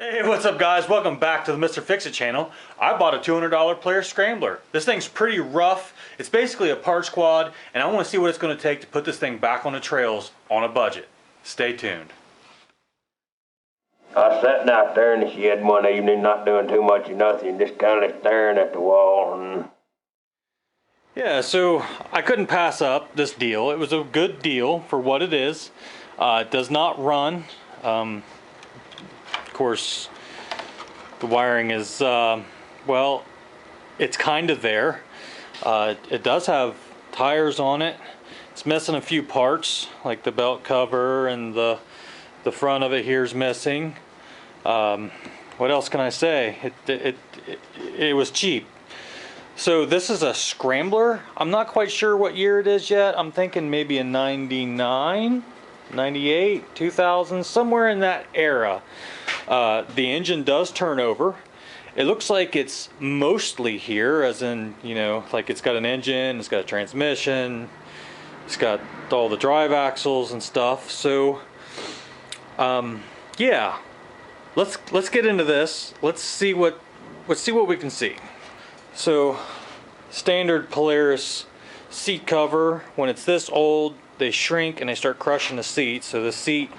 Hey, what's up guys? Welcome back to the Mr. Fix-It channel. I bought a $200 Polaris Scrambler. This thing's pretty rough. It's basically a parts quad, and I want to see what it's going to take to put this thing back on the trails on a budget. Stay tuned. I was sitting out there in the shed one evening, not doing too much of nothing, just kind of staring at the wall. And yeah, so I couldn't pass up this deal. It was a good deal for what it is. It does not run. Of course, the wiring is, well, it's kind of there. It does have tires on it. It's missing a few parts, like the belt cover, and the front of it here is missing. What else can I say? It was cheap. So this is a Scrambler. I'm not quite sure what year it is yet. I'm thinking maybe a 99, 98, 2000, somewhere in that era. The engine does turn over. It looks like it's mostly here, as in, you know, like it's got an engine, it's got a transmission, it's got all the drive axles and stuff. So yeah, let's get into this. Let's see what we can see. So standard Polaris seat cover, when it's this old, they shrink and they start crushing the seat, so the seat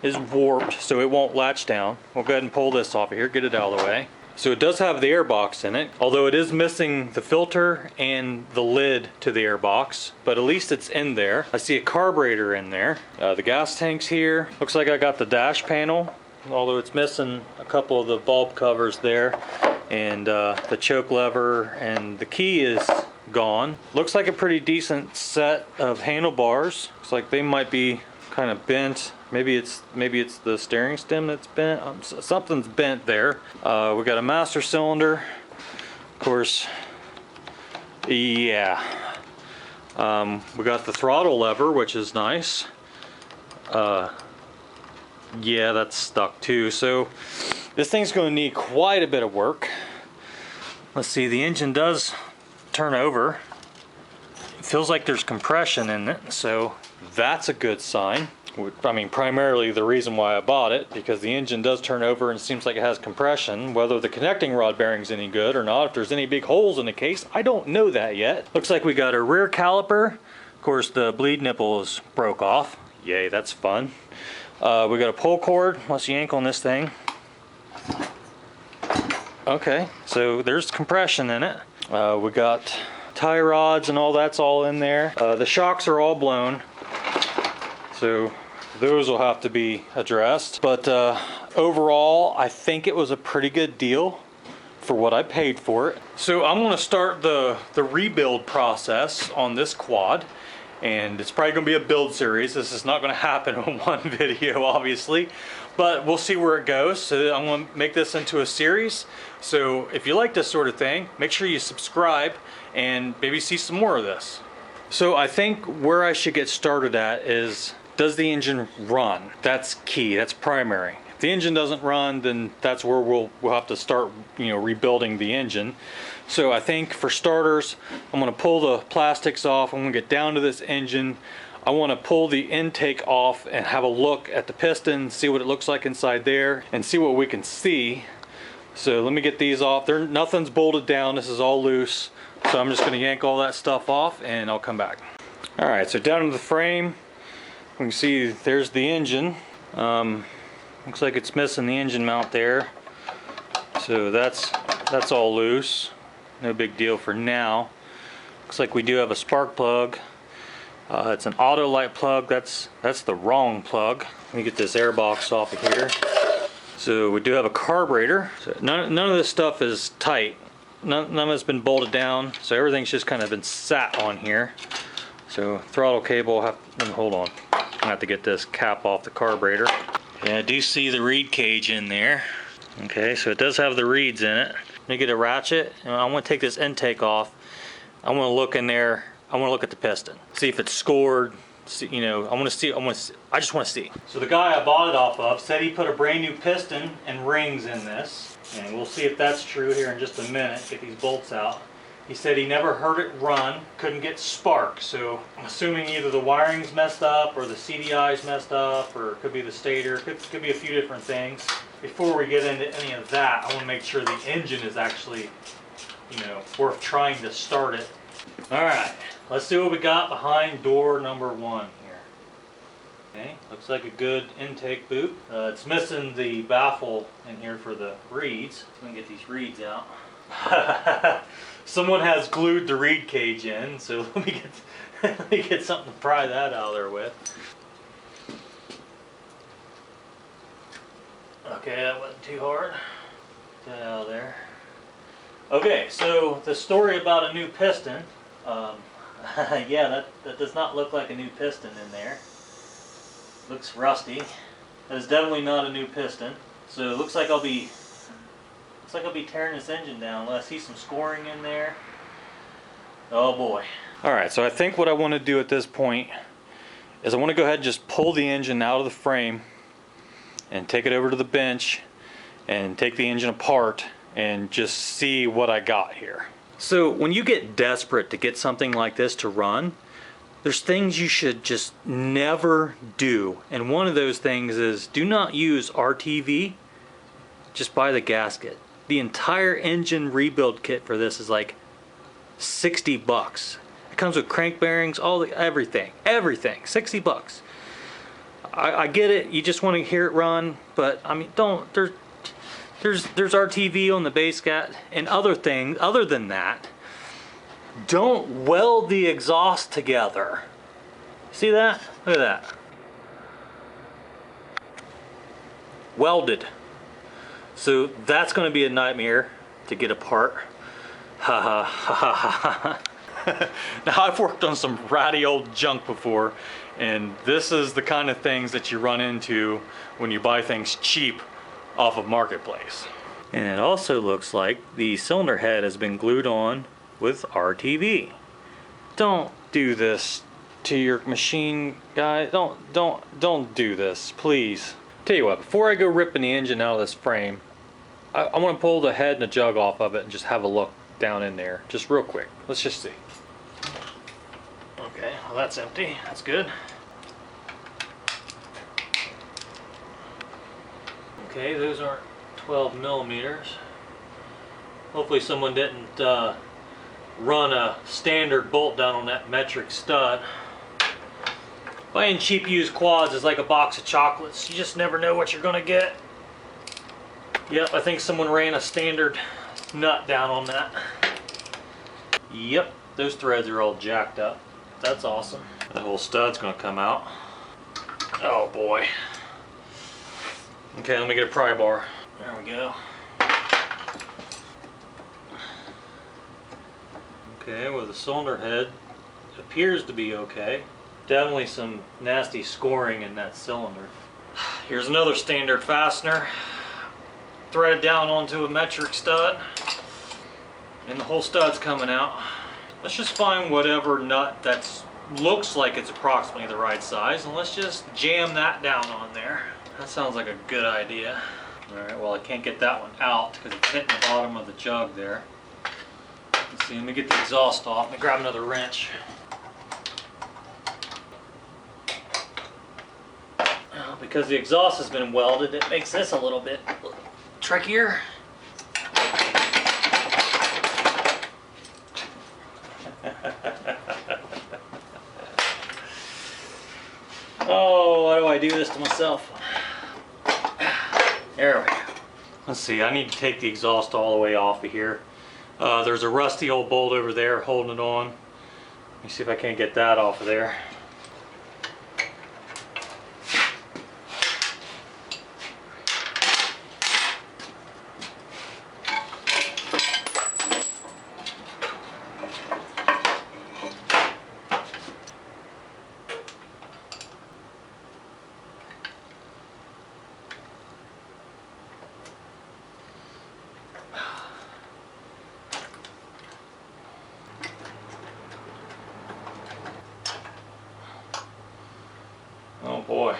is warped, so it won't latch down. We'll go ahead and pull this off of here, get it out of the way. So it does have the airbox in it, although it is missing the filter and the lid to the airbox, but at least it's in there. I see a carburetor in there. The gas tank's here. Looks like I got the dash panel, although it's missing a couple of the bulb covers there, and the choke lever, and the key is gone. Looks like a pretty decent set of handlebars. Looks like they might be kind of bent. Maybe it's the steering stem that's bent. Something's bent there. We got a master cylinder, of course. Yeah. We got the throttle lever, which is nice. Yeah, that's stuck too. So this thing's going to need quite a bit of work. Let's see, the engine does turn over. It feels like there's compression in it, so that's a good sign. I mean, primarily the reason why I bought it, because the engine does turn over and seems like it has compression. Whether the connecting rod bearing's any good or not, if there's any big holes in the case, I don't know that yet. Looks like we got a rear caliper. Of course, the bleed nipple is broke off. Yay, that's fun. We got a pull cord. Let's yank on this thing. Okay, so there's compression in it. We got tie rods and all that's all in there. The shocks are all blown, so those will have to be addressed. But overall, I think it was a pretty good deal for what I paid for it. So I'm going to start the rebuild process on this quad, and it's probably going to be a build series. This is not going to happen in one video, obviously, but we'll see where it goes. So I'm going to make this into a series. So if you like this sort of thing, make sure you subscribe and maybe see some more of this. So I think where I should get started at is, does the engine run? That's key, that's primary. If the engine doesn't run, then that's where we'll have to start, you know, rebuilding the engine. So I think for starters, I'm gonna pull the plastics off. I'm gonna get down to this engine. I wanna pull the intake off and have a look at the piston, see what it looks like inside there, and see what we can see. So let me get these off. Nothing's bolted down, this is all loose. So I'm just gonna yank all that stuff off and I'll come back. All right, so down to the frame, we can see there's the engine. Looks like it's missing the engine mount there. So that's all loose. No big deal for now. Looks like we do have a spark plug. It's an auto light plug. That's the wrong plug. Let me get this air box off of here. So we do have a carburetor. So none of this stuff is tight. None of it's been bolted down. So everything's just kind of been sat on here. So throttle cable, hold on. I'm gonna have to get this cap off the carburetor. Yeah, I do see the reed cage in there. Okay, so it does have the reeds in it. Let me get a ratchet, and I want to take this intake off. I want to look in there. I want to look at the piston, see if it's scored. See, you know, I just want to see. So the guy I bought it off of said he put a brand new piston and rings in this, and we'll see if that's true here in just a minute. Get these bolts out. He said he never heard it run, couldn't get spark, so I'm assuming either the wiring's messed up or the CDI's messed up, or it could be the stator, could be a few different things. before we get into any of that, I want to make sure the engine is actually, worth trying to start it. All right, let's see what we got behind door number 1 here. Okay, looks like a good intake boot. It's missing the baffle in here for the reeds. Let me get these reeds out. Someone has glued the reed cage in, so let me get something to pry that out of there with. Okay, that wasn't too hard. Get that out of there. Okay, so the story about a new piston. Yeah, that does not look like a new piston in there. Looks rusty. That is definitely not a new piston. So it looks like I'll be tearing this engine down. I see some scoring in there. Oh boy. All right, so I think what I want to do at this point is I want to go ahead and just pull the engine out of the frame and take it over to the bench and take the engine apart and just see what I got here. So when you get desperate to get something like this to run, there's things you should just never do. And one of those things is do not use RTV, just buy the gasket. The entire engine rebuild kit for this is like 60 bucks. It comes with crank bearings, everything, 60 bucks. I get it, you just want to hear it run, but I mean, there's RTV on the base gas and other things. Other than that, don't weld the exhaust together. See that? Look at that. Welded. So that's going to be a nightmare to get apart. Ha ha ha ha ha. Now I've worked on some ratty old junk before, and this is the kind of things that you run into when you buy things cheap off of Marketplace. And it also looks like the cylinder head has been glued on with RTV. Don't do this to your machine, guys. Don't do this, please. Tell you what, before I go ripping the engine out of this frame, I want to pull the head and the jug off of it and just have a look down in there, just real quick. Let's just see. Okay, well that's empty. That's good. Okay, those aren't 12 millimeters. Hopefully someone didn't run a standard bolt down on that metric stud. Buying cheap used quads is like a box of chocolates. You just never know what you're gonna get. Yep, I think someone ran a standard nut down on that. Yep, those threads are all jacked up. That's awesome. The whole stud's gonna come out. Oh boy. Okay, let me get a pry bar. There we go. Okay, well the cylinder head appears to be okay. Definitely some nasty scoring in that cylinder. Here's another standard fastener. Threaded down onto a metric stud. And the whole stud's coming out. Let's just find whatever nut that looks like it's approximately the right size, and let's just jam that down on there. That sounds like a good idea. Alright, well I can't get that one out because it's hitting the bottom of the jug there. Let's see, let me get the exhaust off. Let me grab another wrench. Because the exhaust has been welded, it makes this a little bit trickier. Oh, why do I do this to myself? There we go. Let's see, I need to take the exhaust all the way off of here. There's a rusty old bolt over there holding it on. Let me see if I can't get that off of there. Oh boy.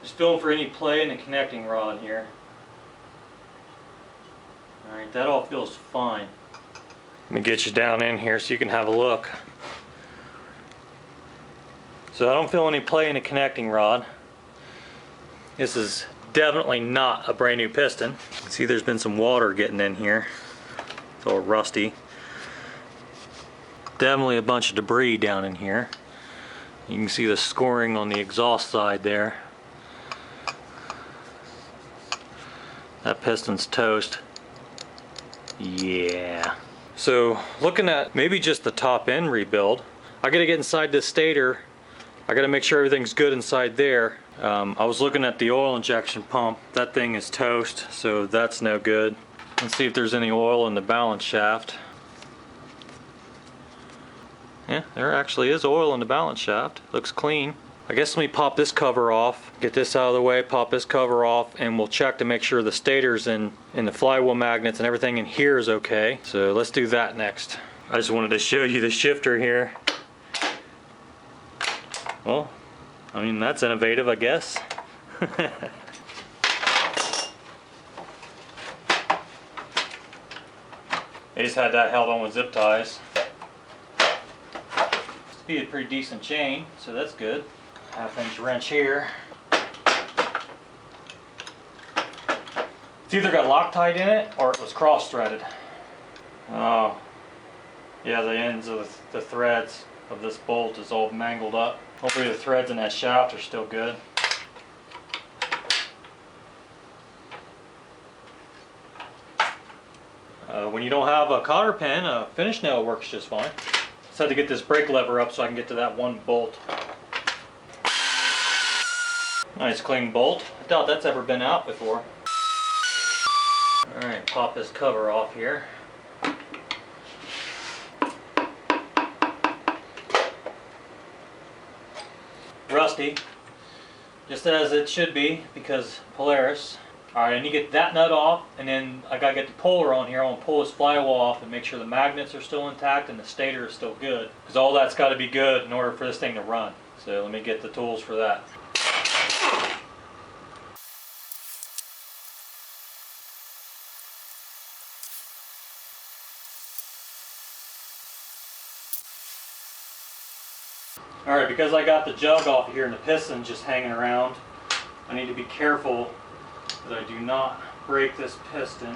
Just feeling for any play in the connecting rod here. Alright, that all feels fine. Let me get you down in here so you can have a look. So I don't feel any play in the connecting rod. This is definitely not a brand new piston. See, there's been some water getting in here. It's all rusty. Definitely a bunch of debris down in here. You can see the scoring on the exhaust side there. That piston's toast. Yeah. So looking at maybe just the top end rebuild, I gotta get inside this stator. I gotta make sure everything's good inside there. I was looking at the oil injection pump. That thing is toast, so that's no good. Let's see if there's any oil in the balance shaft. Yeah, there actually is oil in the balance shaft. Looks clean. I guess let me pop this cover off, get this out of the way, pop this cover off, and we'll check to make sure the stator's in the flywheel magnets and everything in here is okay. So let's do that next. I just wanted to show you the shifter here. Well, I mean, that's innovative, I guess. I just had that held on with zip ties. Be a pretty decent chain, so that's good. 1/2-inch wrench here. It's either got Loctite in it or it was cross-threaded. Oh, yeah, the ends of the threads of this bolt is all mangled up. Hopefully the threads in that shaft are still good. When you don't have a cotter pin, a finish nail works just fine. Just had to get this brake lever up so I can get to that one bolt. Nice clean bolt. I doubt that's ever been out before. Alright, pop this cover off here. Rusty, just as it should be, because Polaris. Alright, I need to get that nut off, and then I gotta get the puller on here. I want to pull this flywheel off and make sure the magnets are still intact and the stator is still good, because all that's got to be good in order for this thing to run. So let me get the tools for that. Alright, because I got the jug off here and the piston just hanging around, I need to be careful that I do not break this piston.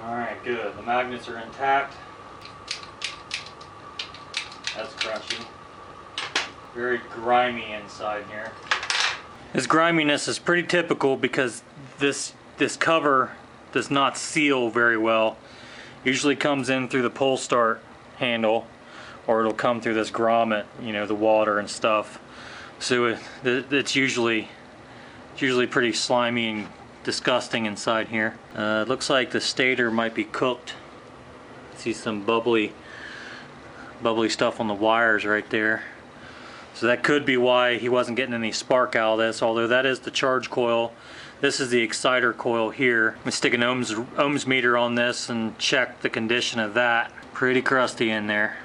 Alright, good. The magnets are intact. That's crunchy. Very grimy inside here. This griminess is pretty typical because this cover does not seal very well. Usually comes in through the pull start handle, or it'll come through this grommet, you know, the water and stuff. So it's usually pretty slimy and disgusting inside here. It looks like the stator might be cooked. See some bubbly stuff on the wires right there. So that could be why he wasn't getting any spark out of this, although that is the charge coil. This is the exciter coil here. I'm gonna stick an ohms meter on this and check the condition of that. Pretty crusty in there.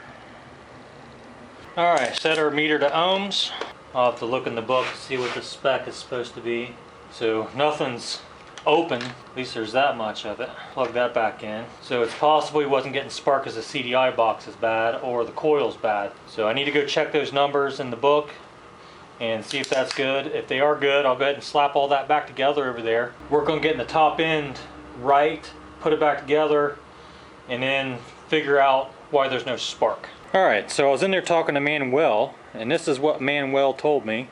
Alright, set our meter to ohms. I'll have to look in the book to see what the spec is supposed to be. So nothing's open, at least there's that much of it. Plug that back in. So it's possible he wasn't getting spark because the CDI box is bad or the coil's bad. So I need to go check those numbers in the book and see if that's good. If they are good, I'll go ahead and slap all that back together over there. Work on getting the top end right, put it back together, and then figure out why there's no spark. Alright, so I was in there talking to Manuel, and this is what Manuel told me.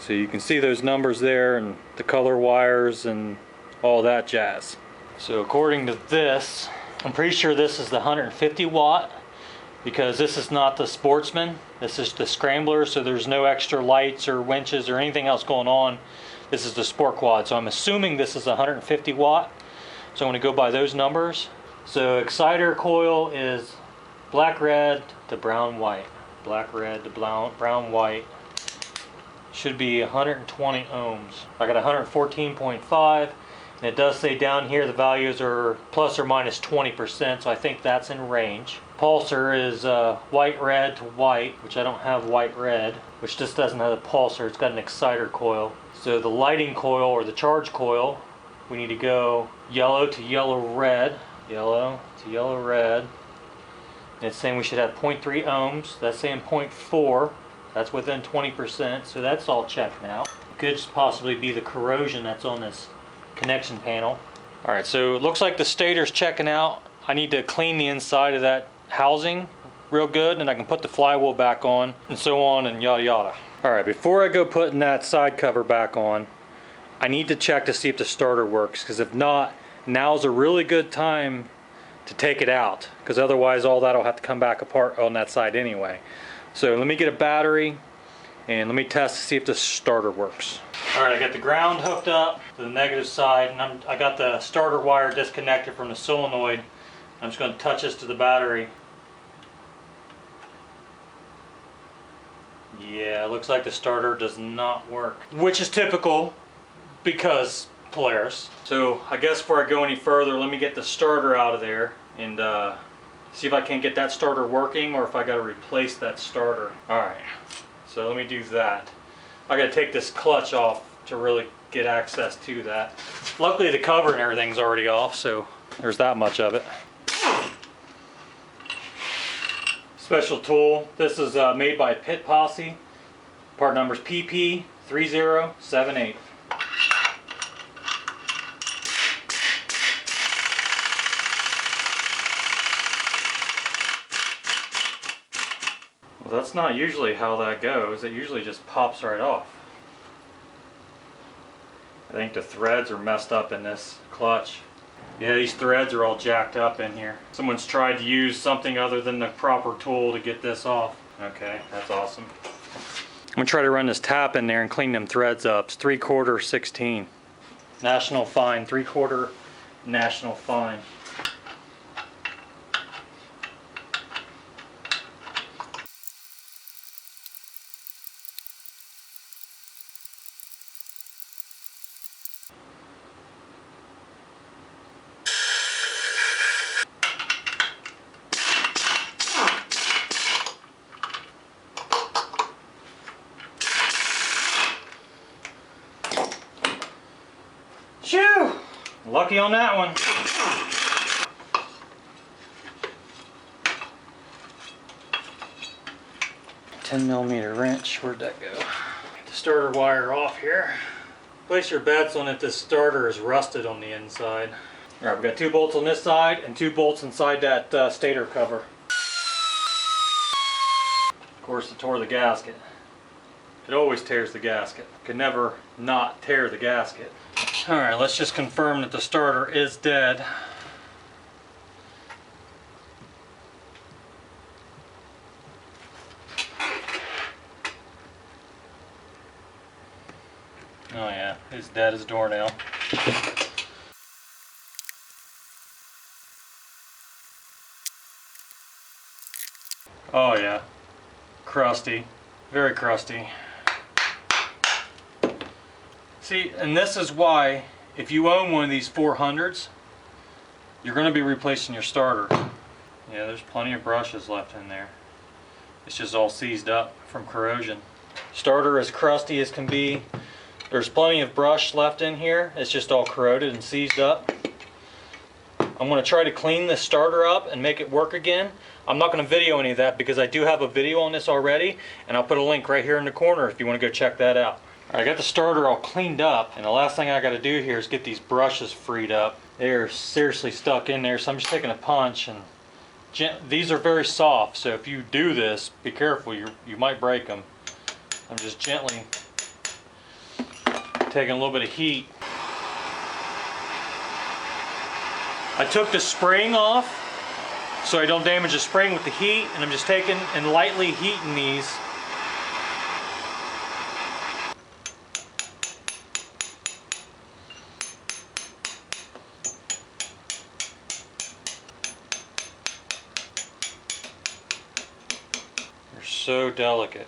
So you can see those numbers there and the color wires and all that jazz. So according to this, I'm pretty sure this is the 150 watt because this is not the Sportsman. This is the Scrambler, so there's no extra lights or winches or anything else going on. This is the Sport Quad, so I'm assuming this is 150 watt. So I'm going to go by those numbers. So exciter coil is black red to brown white. Black red to brown white. Should be 120 ohms. I got 114.5, and it does say down here the values are plus or minus 20%, so I think that's in range. Pulsar is white red to white, which I don't have white red, which just doesn't have a pulsar. It's got an exciter coil. So the lighting coil or the charge coil, we need to go yellow to yellow red. Yellow to yellow red. And it's saying we should have 0.3 ohms. That's saying 0.4. That's within 20%. So that's all checked now. Could possibly be the corrosion that's on this connection panel. Alright, so it looks like the stator's checking out. I need to clean the inside of that housing real good, and I can put the flywheel back on, and so on, and yada yada. Alright, before I go putting that side cover back on, I need to check to see if the starter works, because if not, now's a really good time to take it out, because otherwise all that'll have to come back apart on that side anyway. So let me get a battery, and let me test to see if the starter works. Alright, I got the ground hooked up to the negative side, and I got the starter wire disconnected from the solenoid. I'm just going to touch this to the battery. Yeah, it looks like the starter does not work, which is typical because Polaris. So I guess before I go any further, let me get the starter out of there and see if I can get that starter working, or if I got to replace that starter. Alright, so let me do that. I got to take this clutch off to really get access to that. Luckily the cover and everything's already off, so there's that much of it. Special tool. This is made by Pit Posse. Part number's PP3078. Well, that's not usually how that goes. It usually just pops right off. I think the threads are messed up in this clutch. Yeah, these threads are all jacked up in here. Someone's tried to use something other than the proper tool to get this off. Okay, that's awesome. I'm gonna try to run this tap in there and clean them threads up. It's 3/4 16. National fine, 3/4 national fine. Shoo! Lucky on that one. $10mm wrench, where'd that go? Get the starter wire off here. Place your bets on if this starter is rusted on the inside. Alright, we've got 2 bolts on this side and 2 bolts inside that stator cover. Of course, it tore the gasket. It always tears the gasket. Could never not tear the gasket. Alright, let's just confirm that the starter is dead. Oh yeah, it's dead as a doornail. Oh yeah, crusty, very crusty. See, and this is why, if you own one of these 400s, you're going to be replacing your starter. Yeah, there's plenty of brushes left in there. It's just all seized up from corrosion. Starter as crusty as can be. There's plenty of brush left in here. It's just all corroded and seized up. I'm going to try to clean this starter up and make it work again. I'm not going to video any of that because I do have a video on this already, and I'll put a link right here in the corner if you want to go check that out. I got the starter all cleaned up, and the last thing I got to do here is get these brushes freed up. They're seriously stuck in there, so I'm just taking a punch, and these are very soft, so if you do this, be careful, you might break them. I'm just gently taking a little bit of heat. I took the spring off so I don't damage the spring with the heat, and I'm just taking and lightly heating these. So delicate.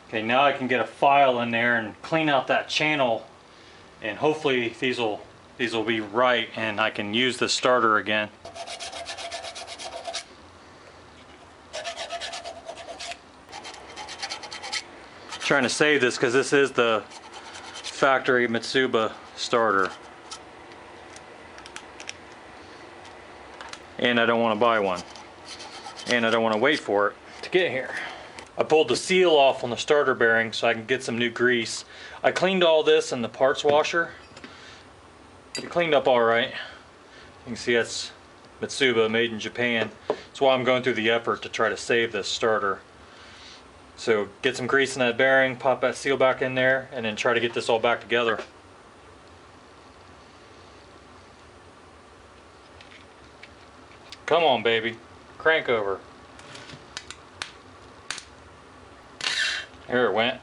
Okay, now I can get a file in there and clean out that channel, and hopefully these will be right and I can use the starter again. Trying to save this because this is the factory Mitsuba starter. And I don't want to buy one. And I don't want to wait for it to get here. I pulled the seal off on the starter bearing so I can get some new grease. I cleaned all this in the parts washer. It cleaned up all right. You can see that's Mitsuba, made in Japan. That's why I'm going through the effort to try to save this starter. So get some grease in that bearing, pop that seal back in there, and then try to get this all back together. Come on, baby. Crank over. There it went.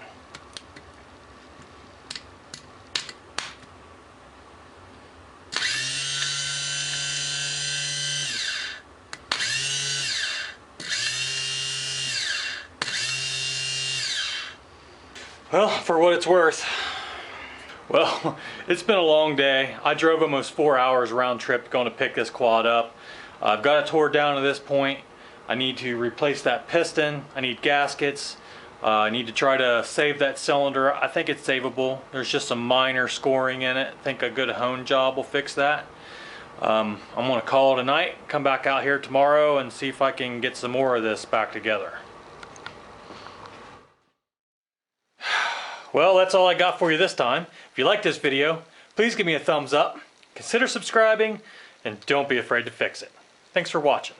Well, for what it's worth. Well, it's been a long day. I drove almost 4 hours round trip going to pick this quad up. I've got it tore down to this point. I need to replace that piston. I need gaskets. I need to try to save that cylinder. I think it's savable. There's just some minor scoring in it. I think a good hone job will fix that. I'm gonna call it a night, come back out here tomorrow and see if I can get some more of this back together. Well, that's all I got for you this time. If you like this video, please give me a thumbs up, consider subscribing, and don't be afraid to fix it. Thanks for watching.